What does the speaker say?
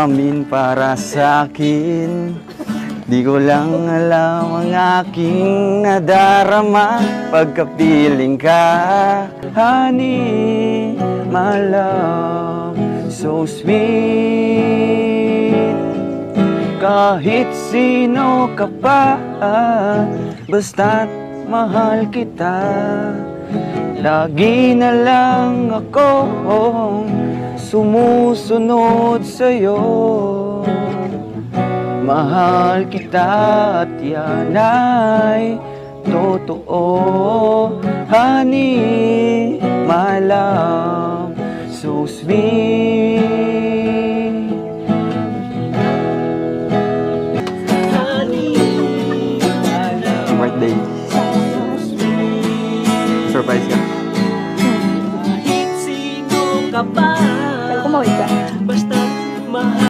Amin para sa akin, di ko lang alam ang aking nadarama pagkapiling ka. Honey, my love, so sweet. Kahit sino ka pa, basta't mahal kita. Lagi na lang akong sumusunod sa'yo. Mahal kita at yan ay totoo. Honey, my love, so sweet.